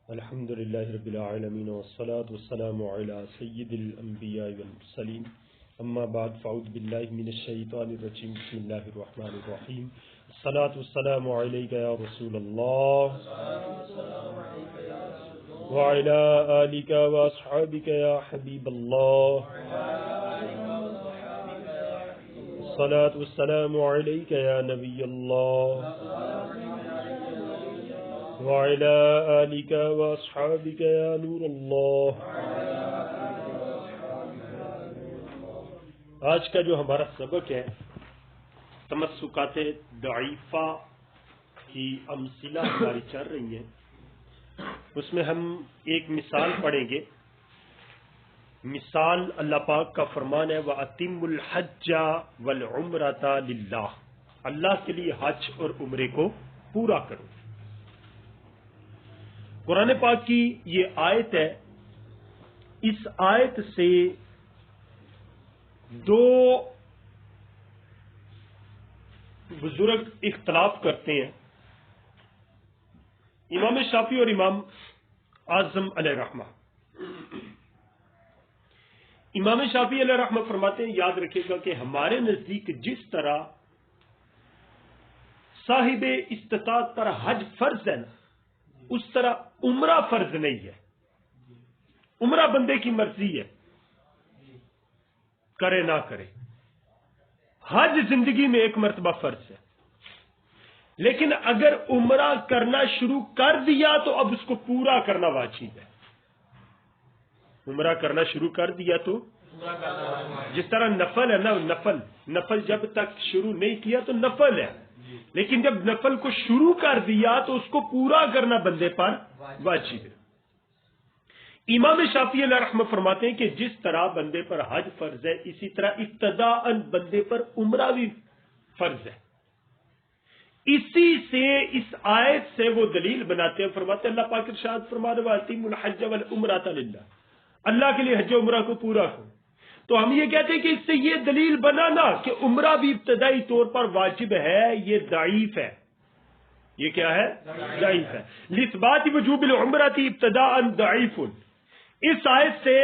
الحمد للہ رب العالمین والصلاة والسلام علی سید الانبیاء والمرسلین اما بعد فاعوذ باللہ من الشیطان الرجیم بسم اللہ الرحمن الرحیم الصلاة والسلام علیک یا رسول اللہ وعلی آلک واصحابک یا حبیب اللہ الصلاة والسلام علیک یا نبی اللہ وعلى آلك وأصحابك يا نور اللہ۔ آج کا جو ہمارا سبق ہے تمسکات ضعیفہ کی امثلہ ہماری چل رہی ہیں، اس میں ہم ایک مثال پڑھیں گے۔ مثال اللہ پاک کا فرمان ہے وَأَتِمُّ الْحَجَّ وَالْعُمْرَةَ لِلَّهِ، اللہ کے لیے حج اور عمرے کو پورا کرو۔ قرآن پاک کی یہ آیت ہے، اس آیت سے دو بزرگ اختلاف کرتے ہیں، امام شافعی اور امام اعظم علیہ رحمہ۔ امام شافعی علیہ رحمہ فرماتے ہیں، یاد رکھے گا کہ ہمارے نزدیک جس طرح صاحب استطاعت پر حج فرض ہے نا، اس طرح عمرہ فرض نہیں ہے۔ عمرہ بندے کی مرضی ہے، کرے نہ کرے۔ حج زندگی میں ایک مرتبہ فرض ہے، لیکن اگر عمرہ کرنا شروع کر دیا تو اب اس کو پورا کرنا واجب ہے۔ عمرہ کرنا شروع کر دیا تو جس طرح نفل ہے نا، نفل جب تک شروع نہیں کیا تو نفل ہے، لیکن جب نفل کو شروع کر دیا تو اس کو پورا کرنا بندے پر واجب ہے۔ امام شافعی علیہ رحمہ فرماتے ہیں کہ جس طرح بندے پر حج فرض ہے، اسی طرح ابتداءً بندے پر عمرہ بھی فرض ہے۔ اسی سے اس آیت سے وہ دلیل بناتے ہیں، فرماتے ہیں اللہ پاک ارشاد فرماتے ہیں وَأَتِمُّ الْحَجَّ وَالْعُمْرَةَ لِلَّهِ، اللہ کے لیے حج و عمرہ کو پورا کرو۔ تو ہم یہ کہتے ہیں کہ اس سے یہ دلیل بنانا کہ عمرہ بھی ابتدائی طور پر واجب ہے، یہ ضعیف ہے۔ یہ کیا ہے؟ ضعیف ہے۔ لِإِثْبَاتِ وُجُوبِ الْعُمْرَةِ ابْتِدَاءً ضَعِیفٌ، اس آیت سے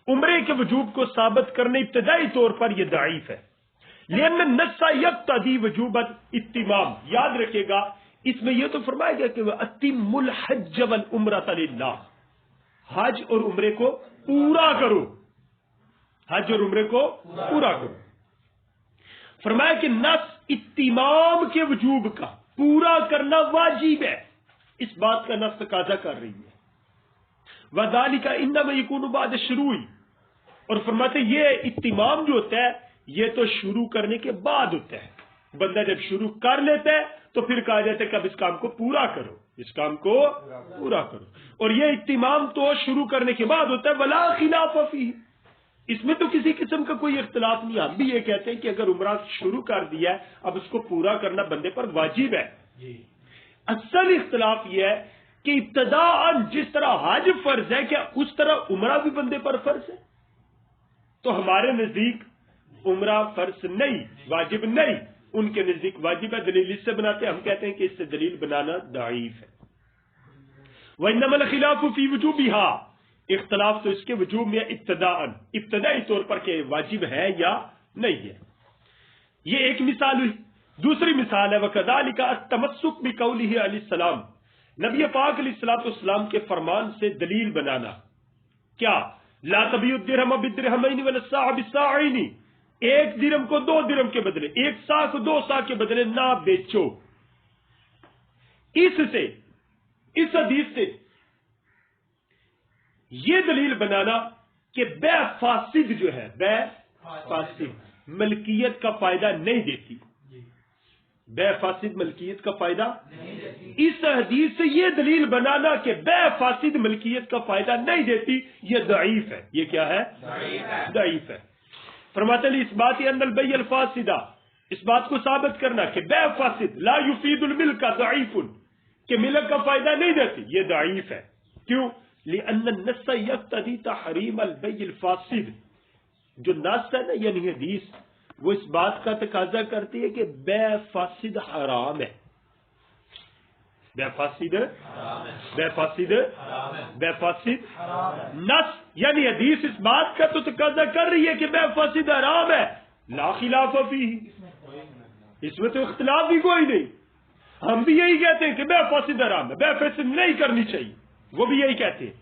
عمرے کے وجوب کو ثابت کرنے ابتدائی طور پر یہ ضعیف ہے۔ لِأَنَّ النَّصَّ يَقْتَضِي وُجُوبَ الْاِتِمَامِ، یاد رکھے گا اس میں یہ تو فرمایا گیا کہ وَأَتِمُّ الْحَجَّ وَالْعُمْرَةَ لِلَّهِ، حج اور عمرے کو پورا کرو، حج اور عمرے کو پورا کرو۔ فرمایا کہ نص اتمام کے وجوب کا پورا کرنا واجب ہے، اس بات کا نص تقاضا کر رہی ہے۔ وَذَلِكَ إِنَّمَا يَكُونُ بَعْدَ الشُّرُوعِ، اور فرماتے یہ اتمام جو ہوتا ہے یہ تو شروع کرنے کے بعد ہوتا ہے۔ بندہ جب شروع کر لیتا ہے تو پھر کہا جاتا ہے کہ اب اس کام کو پورا کرو، اس کام کو پورا کرو، اور یہ اتمام تو شروع کرنے کے بعد ہوتا ہے۔ وَلَا خِلَافَ فِيهِ، اس میں تو کسی قسم کا کوئی اختلاف نہیں۔ ہم بھی یہ کہتے ہیں کہ اگر عمرہ شروع کر دیا ہے اب اس کو پورا کرنا بندے پر واجب ہے۔ اصل اختلاف یہ ہے کہ ابتداءً جس طرح حج فرض ہے کیا اس طرح عمرہ بھی بندے پر فرض ہے؟ تو ہمارے نزدیک عمرہ فرض نہیں، واجب نہیں، ان کے نزدیک واجب ہے۔ دلیل اس سے بناتے ہیں، ہم کہتے ہیں کہ اس سے دلیل بنانا ضعیف ہے۔ وَإِنَّمَا الْخِلَافُ فِي وُجُوبِهَا، اختلاف تو اس کے وجوب میں ابتدائی طور پر کہ واجب ہے یا نہیں ہے۔ یہ ایک مثال ہوئی۔ دوسری مثال ہے وَكَذَلِكَ التَّمَسُّكُ بِقَوْلِهِ علیہ السلام، نبی پاک علیہ السلام کے فرمان سے دلیل بنانا۔ کیا؟ لا تبیع الدرہم بالدرہمین ولا الساع بالساعین، ایک درہم کو 2 درہم کے بدلے، ایک سا کو 2 سا کے بدلے نہ بیچو۔ اس حدیث سے یہ دلیل بنانا کہ بے فاسد جو ہے، بے فاسد ملکیت کا فائدہ نہیں دیتی، بے فاسد ملکیت کا فائدہ نہیں دیتی۔ اس حدیث سے یہ دلیل بنانا کہ بے فاسد ملکیت کا فائدہ نہیں دیتی، یہ ضعیف ہے۔ یہ کیا ہے؟ ضعیف ہے۔ فرماتے ہیں اس بات ان البیع الفاسدہ، اس بات کو ثابت کرنا کہ بے فاسد لا یفید الملک ضعیف، کہ ملک کا فائدہ نہیں دیتی، یہ ضعیف ہے۔ کیوں؟ لأن النص یقتضی تحریم البیع الفاسد، جو نص ہے نا یعنی حدیث، وہ اس بات کا تقاضا کرتی ہے کہ بے فاسد حرام ہے۔ بے فاسد نص یعنی حدیث اس بات کا تو تقاضا کر رہی ہے کہ بے فاسد حرام ہے، لا خلاف فیہ، اس میں تو اختلاف بھی کوئی نہیں. ہم بھی یہی کہتے ہیں کہ بے فاسد حرام ہے، بے فاسد نہیں کرنی چاہیے، وہ بھی یہی کہتے ہیں.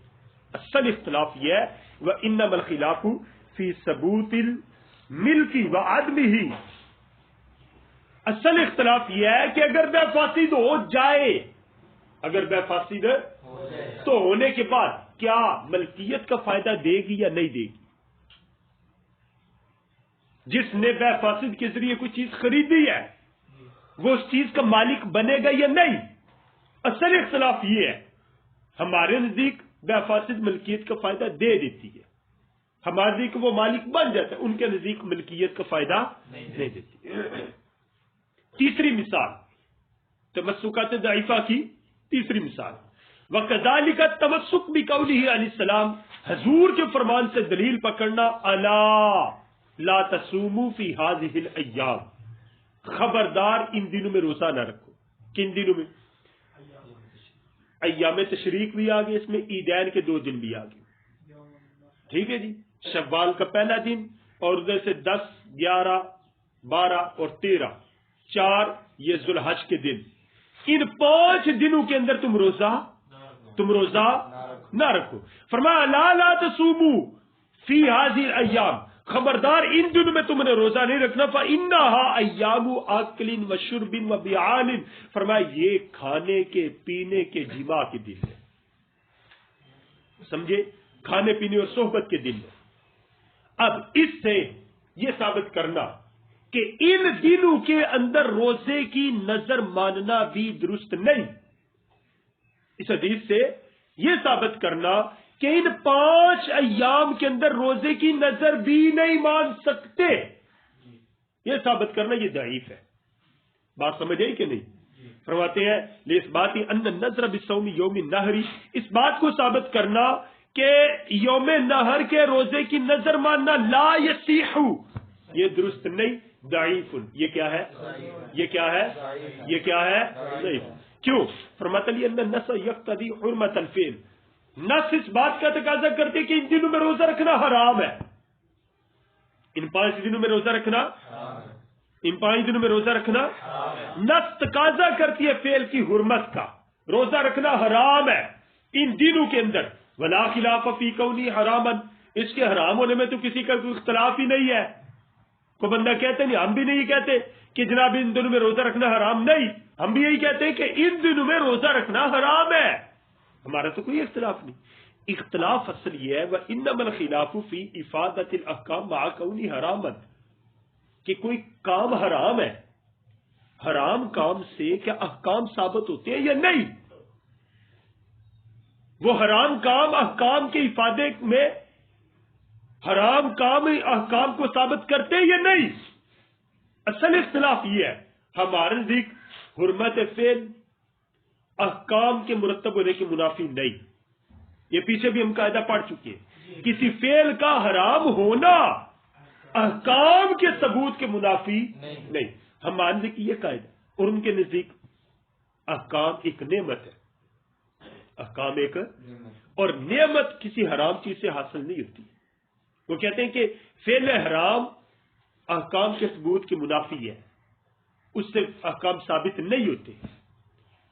اصل اختلاف یہ ہے وَإِنَّمَا الْخِلَافُ فِي ثَبُوتِ الْمِلْكِ وَعَدْمِهِ. اصل اختلاف یہ ہے کہ اگر بے فاسد ہو جائے، اگر بے فاسد تو ہونے کے بعد کیا ملکیت کا فائدہ دے گی یا نہیں دے گی؟ جس نے بے فاسد کے ذریعے کوئی چیز خریدی ہے وہ اس چیز کا مالک بنے گا یا نہیں؟ اصل اختلاف یہ ہے. ہمارے نزدیک بے فاسد ملکیت کا فائدہ دے دیتی ہے، ہمارے نزدیک وہ مالک بن جاتا ہے، ان کے نزدیک ملکیت کا فائدہ نہیں دیتی. تیسری مثال تمسکات ضعیفہ کی تیسری مثال، وَكَذَلِكَ التَّمَسُّكُ بِقَوْلِهِ عَلَيْهِ السلام، حضور کے فرمان سے دلیل پکڑنا، الا لا تصوموا فی هذه الایام، خبردار ان دنوں میں روزہ نہ رکھو. کن دنوں میں؟ ایام تشریق بھی آ گئے، اس میں عیدین کے 2 دن بھی آ گئے. ٹھیک ہے جی، شوال کا پہلا دن اور ادھر سے 10 11 12 اور 13 4 یہ ذوالحج کے دن. ان 5 دنوں کے اندر تم روزہ نہ رکھو. فرمایا لا لا تصوموا فی هذه الایام، خبردار ان دنوں میں تم نے روزہ نہیں رکھنا. فإنها ایام اکل وشرب وبیعان، فرمایا یہ کھانے کے پینے کے جماع کے دن ہے. سمجھے؟ کھانے پینے اور صحبت کے دن ہے. اب اس سے یہ ثابت کرنا کہ ان دنوں کے اندر روزے کی نظر ماننا بھی درست نہیں. اس حدیث سے یہ ثابت کرنا کہ ان 5 ایام کے اندر روزے کی نظر بھی نہیں مان سکتے، یہ ثابت کرنا یہ ضعیف ہے. بات سمجھ آئی کہ نہیں؟ فرماتے ہیں اس بات ان النذر بصوم یوم النحر، اس بات کو ثابت کرنا کہ یوم نحر کے روزے کی نظر ماننا لا یصح، یہ درست نہیں، ضعیف. یہ کیا ہے؟ ضعیف. کیوں؟ فرماتے ہیں ان النص یقتضی حرمت الفعل، نص اس بات کا تقاضا کرتے کہ ان دنوں میں روزہ رکھنا حرام ہے. ان 5 دنوں میں روزہ رکھنا نص تقاضا کرتی ہے فعل کی حرمت کا، روزہ رکھنا حرام ہے ان دنوں کے اندر. ولا خلاف فی کونی حراما، اس کے حرام ہونے میں تو کسی کا کوئی اختلاف ہی نہیں ہے. کوئی بندہ کہتے نہیں، ہم بھی نہیں کہتے کہ جناب ان دنوں میں روزہ رکھنا حرام نہیں، ہم بھی یہی کہتے ہیں کہ ان دنوں میں روزہ رکھنا حرام ہے. ہمارا تو کوئی اختلاف نہیں. اختلاف اصل یہ ہے وَإِنَّمَا الْخِلَافُ فِي إِفَادَةِ الْأَحْكَامِ مَعَ كَوْنِهِ حَرَامًا، کہ کوئی کام حرام ہے، حرام کام سے کیا احکام ثابت ہوتے ہیں یا نہیں؟ وہ حرام کام احکام کے افادے میں حرام کام احکام کو ثابت کرتے یا نہیں؟ اصل اختلاف یہ ہے. ہمارے نزدیک حرمت فعل احکام کے مرتب ہونے کے منافی نہیں. یہ پیچھے بھی ہم قاعدہ پڑھ چکے ہیں. کسی فعل کا حرام ہونا احکام کے ثبوت کے منافی نہیں. ہمارے نزدیک یہ قاعدہ، اور ان کے نزدیک احکام ایک نعمت ہے. احکام ایک اور نعمت کسی حرام چیز سے حاصل نہیں ہوتی. وہ کہتے ہیں کہ فعل حرام احکام کے ثبوت کی منافی ہے، اس سے احکام ثابت نہیں ہوتے.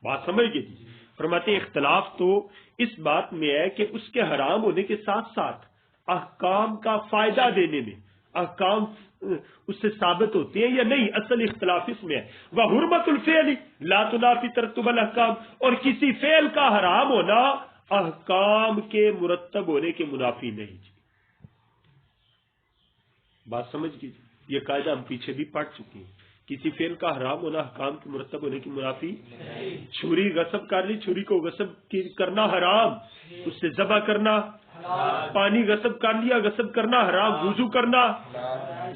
بات سمجھ گئے جی؟ فرماتے ہیں اختلاف تو اس بات میں ہے کہ اس کے حرام ہونے کے ساتھ ساتھ احکام کا فائدہ دینے میں احکام اس سے ثابت ہوتے ہیں یا نہیں. اصل اختلاف اس میں ہے. وحرمت الفعل لا تنافی ترتب الاحکام، اور کسی فعل کا حرام ہونا احکام کے مرتب ہونے کے منافی نہیں. بات سمجھ گئی؟ یہ قاعدہ ہم پیچھے بھی پڑھ چکے ہیں. کسی فعل کا حرام ہونا حکام کے مرتب ہونے کی منافی. چھری غصب کر لی، چھری کو غصب کرنا حرام، اس سے ذبح کرنا. پانی غصب کر لیا، غصب کرنا حرام. وضو کرنا،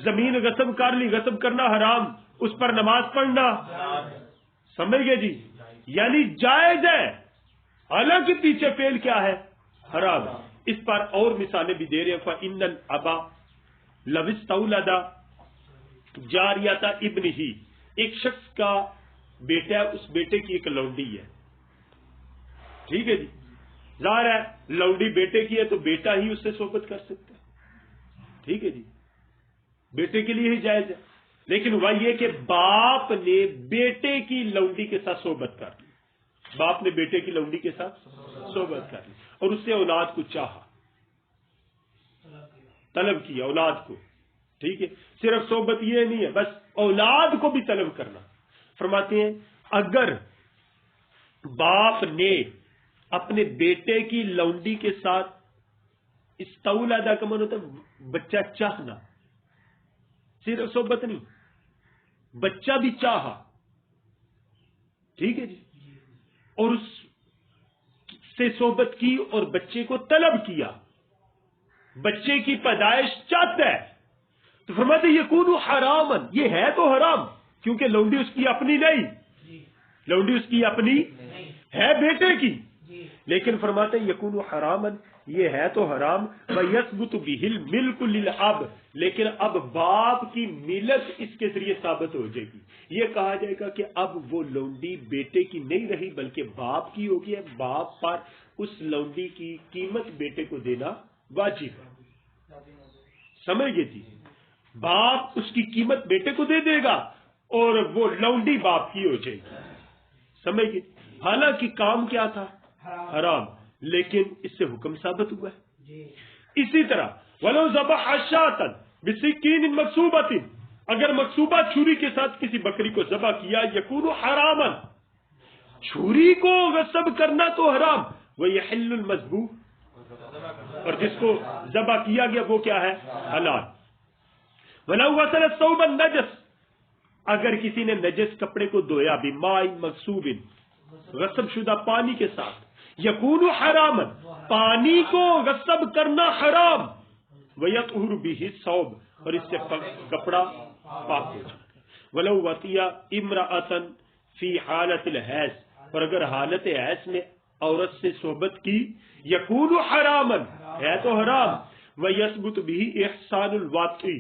زمین غصب کر لی، غصب کرنا حرام. اس پر نماز پڑھنا. سمجھ گئے جی؟ یعنی جائز ہے، حالانکہ پیچھے فعل کیا ہے؟ حرام. اس پر اور مثالیں بھی دے رہے ہیں. فَإِنَّ الْأَبَا لَوِ اسْتَوْلَدَ جاریتا ابن ہی، ایک شخص کا بیٹا، اس بیٹے کی ایک لونڈی ہے. ٹھیک ہے جی، ظاہر ہے لونڈی بیٹے کی ہے تو بیٹا ہی اس سے صحبت کر سکتا ہے، ٹھیک ہے جی، بیٹے کے لیے ہی جائز ہے. لیکن ہوا یہ کہ باپ نے بیٹے کی لونڈی کے ساتھ صحبت کر لی، باپ نے بیٹے کی لونڈی کے ساتھ صحبت کر لی اور اس سے اولاد کو چاہا، طلب کیا اولاد کو. ٹھیک ہے، صرف صحبت یہ نہیں ہے، بس اولاد کو بھی طلب کرنا. فرماتے ہیں اگر باپ نے اپنے بیٹے کی لونڈی کے ساتھ استولادا کا من ہوتا ہے بچہ چاہنا، صرف صحبت نہیں، بچہ بھی چاہا، ٹھیک ہے جی، اور اس سے صحبت کی اور بچے کو طلب کیا، بچے کی پیدائش چاہتا ہے، تو فرماتے یکون حرامن، یہ ہے تو حرام، کیونکہ لونڈی اس کی اپنی نہیں، لونڈی اس کی اپنی ہے بیٹے کی، لیکن فرماتے ہیں یکون حرامن، یہ ہے تو حرام. وَيَثْبُتُ بِهِ الْمِلْكُ لِلْأَبِ، لیکن اب باپ کی ملت اس کے ذریعے ثابت ہو جائے گی. یہ کہا جائے گا کہ اب وہ لونڈی بیٹے کی نہیں رہی بلکہ باپ کی ہو گئی ہے، باپ پر اس لونڈی کی قیمت بیٹے کو دینا واجب ہے. سمجھ گئے جی، باپ اس کی قیمت بیٹے کو دے دے گا اور وہ لونڈی باپ کی ہو جائے گی. سمجھ گئے، حالانکہ کام کیا تھا؟ حرام، لیکن اس سے حکم ثابت ہوا ہے. اسی طرح وَلَوْ ذَبَحَ شَاةً بِسِكِّينٍ مَكْسُوبَةٍ، اگر مقصوبہ چھری کے ساتھ کسی بکری کو ذبح کیا، یکون حراما، چھری کو غصب کرنا تو حرام، وَيَحِلُّ الْمَذْبُوحُ، اور جس کو ذبح کیا گیا وہ کیا ہے؟ حلال. وَلَوْ غَسَلَ الثَّوْبَ النَّجَسَ، اگر کسی نے نجس کپڑے کو دھویا بِمَاءٍ مَغْصُوبٍ، غصب شدہ پانی کے ساتھ، یکون حراما، پانی کو غصب کرنا حرام، وَيَطْهُرُ بِهِ الثَّوْبُ، اور اس سے کپڑا پاک ہو جائے. وَلَوْ وَطِیَ امْرَأَةً فِی حَالَةِ الْحَیض، اور اگر حالت حیض میں عورت سے صحبت کی، یکون حراما، ہے تو حرام، وَيَثْبُتُ بِهِ اِحْسَانُ الْوَاطِئِ،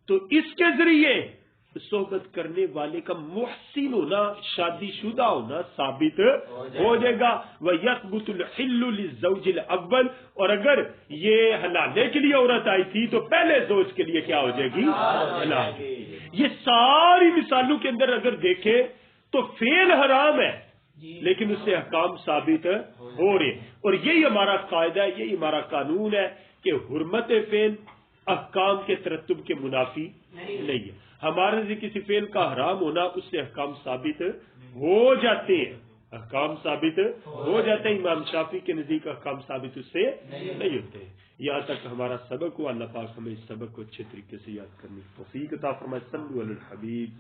تو اس کے ذریعے صحبت کرنے والے کا محسن ہونا، شادی شدہ ہونا ثابت ہو جائے گا. وَيَثْبُتُ الْحِلُّ لِلزَّوْجِ الْأَوَّلِ، اور اگر یہ حلالے کے لیے عورت آئی تھی تو پہلے زوج کے لیے کیا ہو جائے گی؟ حلال. یہ ساری مثالوں کے اندر اگر دیکھیں تو فعل حرام ہے لیکن اس سے احکام ثابت ہو رہے، اور یہی ہمارا قاعدہ ہے، یہی ہمارا قانون ہے کہ حرمت فعل احکام کے ترتب کے منافی نہیں ہے. ہمارے سے کسی فعل کا حرام ہونا اس سے احکام ثابت ہو جاتے ہیں، احکام ثابت ہو جاتے ہیں. امام شافعی کے نزدیک احکام ثابت اس سے نہیں ہوتے. یہاں تک ہمارا سبق ہوا. اللہ پاک ہمیں اس سبق کو اچھے طریقے سے یاد کرنے کی توفیق عطا فرمائے. صلو علی الحبیب.